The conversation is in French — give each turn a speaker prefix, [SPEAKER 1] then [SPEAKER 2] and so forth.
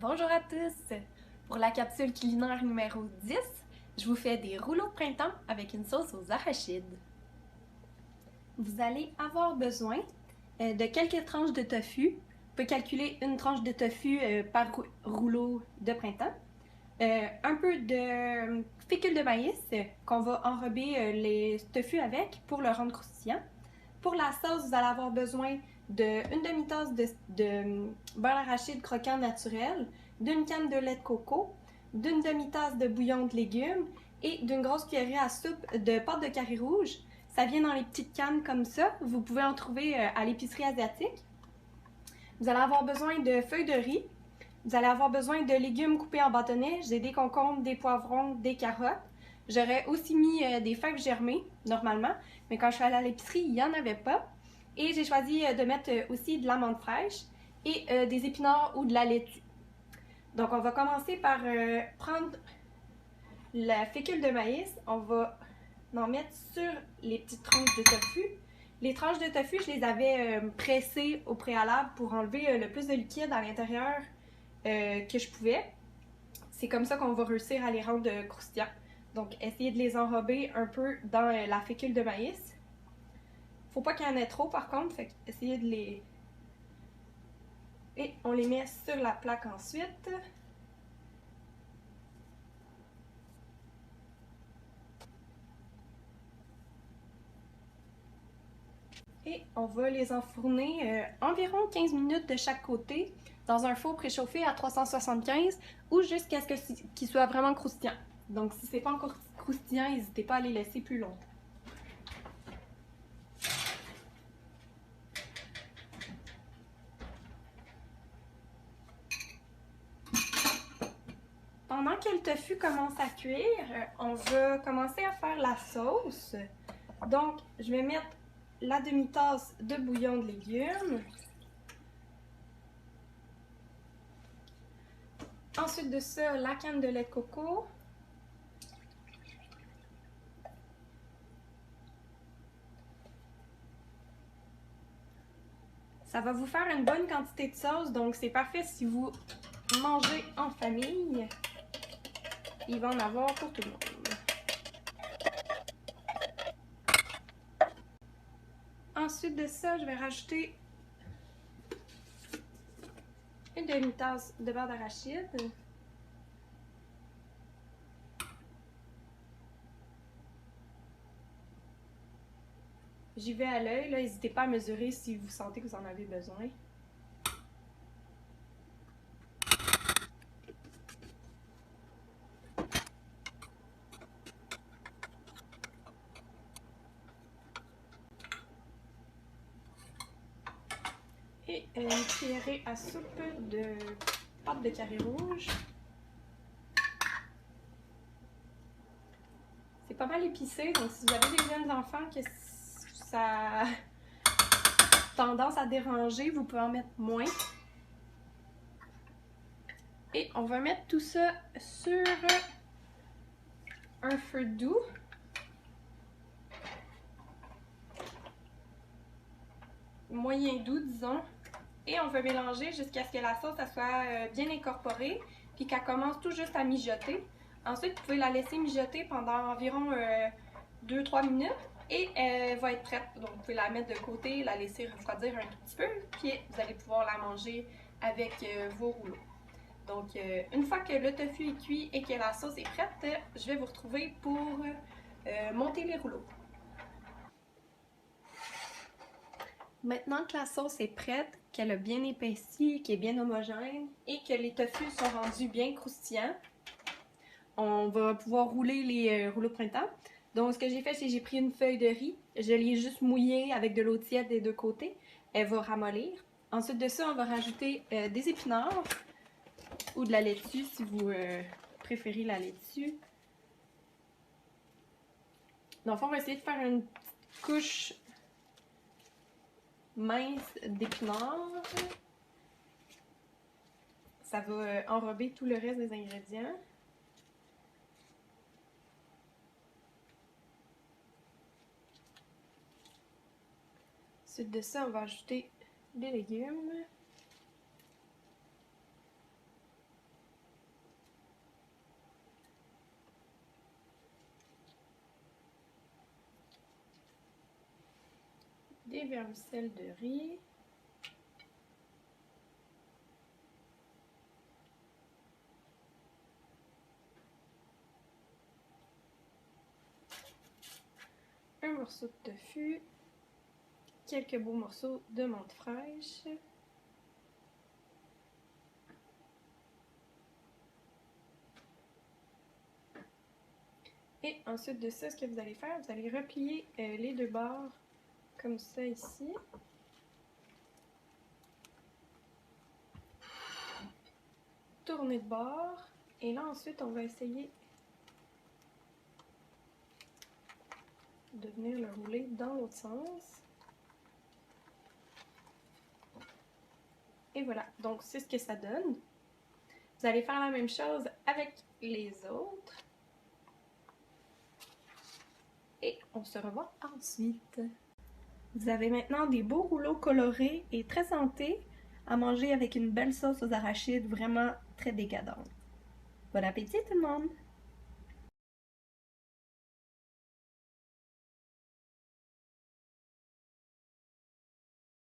[SPEAKER 1] Bonjour à tous! Pour la capsule culinaire numéro 10, je vous fais des rouleaux de printemps avec une sauce aux arachides. Vous allez avoir besoin de quelques tranches de tofu. Vous pouvez calculer une tranche de tofu par rouleau de printemps. Un peu de fécule de maïs qu'on va enrober les tofu avec pour le rendre croustillant. Pour la sauce, vous allez avoir besoin d'une demi-tasse de beurre arachide croquant naturel, d'une canne de lait de coco, d'une demi-tasse de bouillon de légumes et d'une grosse cuillerée à soupe de pâte de carré rouge. Ça vient dans les petites cannes comme ça. Vous pouvez en trouver à l'épicerie asiatique. Vous allez avoir besoin de feuilles de riz. Vous allez avoir besoin de légumes coupés en bâtonnets. J'ai des concombres, des poivrons, des carottes. J'aurais aussi mis des fèves germées, normalement, mais quand je suis allée à l'épicerie, il n'y en avait pas. Et j'ai choisi de mettre aussi de l'amande fraîche et des épinards ou de la laitue. Donc, on va commencer par prendre la fécule de maïs. On va en mettre sur les petites tranches de tofu. Les tranches de tofu, je les avais pressées au préalable pour enlever le plus de liquide à l'intérieur que je pouvais. C'est comme ça qu'on va réussir à les rendre croustillants. Donc, essayez de les enrober un peu dans la fécule de maïs. Faut pas qu'il y en ait trop par contre, fait essayez de les... Et on les met sur la plaque ensuite. Et on va les enfourner environ 15 minutes de chaque côté dans un four préchauffé à 375 ou jusqu'à ce qu'ils soient vraiment croustillants. Donc si c'est pas encore croustillant, n'hésitez pas à les laisser plus longtemps. Pendant que le tofu commence à cuire, on va commencer à faire la sauce. Donc, je vais mettre la demi-tasse de bouillon de légumes. Ensuite de ça, la canne de lait de coco. Ça va vous faire une bonne quantité de sauce, donc c'est parfait si vous mangez en famille. Il va en avoir pour tout le monde. Ensuite de ça, je vais rajouter une demi-tasse de beurre d'arachide. J'y vais à l'œil, n'hésitez pas à mesurer si vous sentez que vous en avez besoin. Et une cuillerée à soupe de pâte de carré rouge. C'est pas mal épicé, donc si vous avez des jeunes enfants que ça a tendance à déranger, vous pouvez en mettre moins. Et on va mettre tout ça sur un feu doux. Moyen doux, disons. Et on va mélanger jusqu'à ce que la sauce soit bien incorporée, puis qu'elle commence tout juste à mijoter. Ensuite, vous pouvez la laisser mijoter pendant environ 2-3 minutes et elle va être prête. Donc, vous pouvez la mettre de côté, la laisser refroidir un tout petit peu, puis vous allez pouvoir la manger avec vos rouleaux. Donc, une fois que le tofu est cuit et que la sauce est prête, je vais vous retrouver pour monter les rouleaux. Maintenant que la sauce est prête, qu'elle a bien épaissi, qu'elle est bien homogène et que les toffus sont rendus bien croustillants, on va pouvoir rouler les rouleaux de printemps. Donc, ce que j'ai fait, c'est que j'ai pris une feuille de riz, je l'ai juste mouillée avec de l'eau tiède des deux côtés. Elle va ramollir. Ensuite de ça, on va rajouter des épinards ou de la laitue si vous préférez la laitue. Donc, on va essayer de faire une petite couche mince d'épinards. Ça va enrober tout le reste des ingrédients. Ensuite de ça, on va ajouter des légumes. des vermicelles de riz. Un morceau de tofu, quelques beaux morceaux de menthe fraîche, et ensuite de ça, ce que vous allez faire, vous allez replier les deux bords comme ça ici. Tourner de bord, et là ensuite on va essayer de venir le rouler dans l'autre sens. Et voilà, donc c'est ce que ça donne. Vous allez faire la même chose avec les autres. Et on se revoit ensuite. Vous avez maintenant des beaux rouleaux colorés et très santé à manger avec une belle sauce aux arachides vraiment très décadente. Bon appétit tout le monde!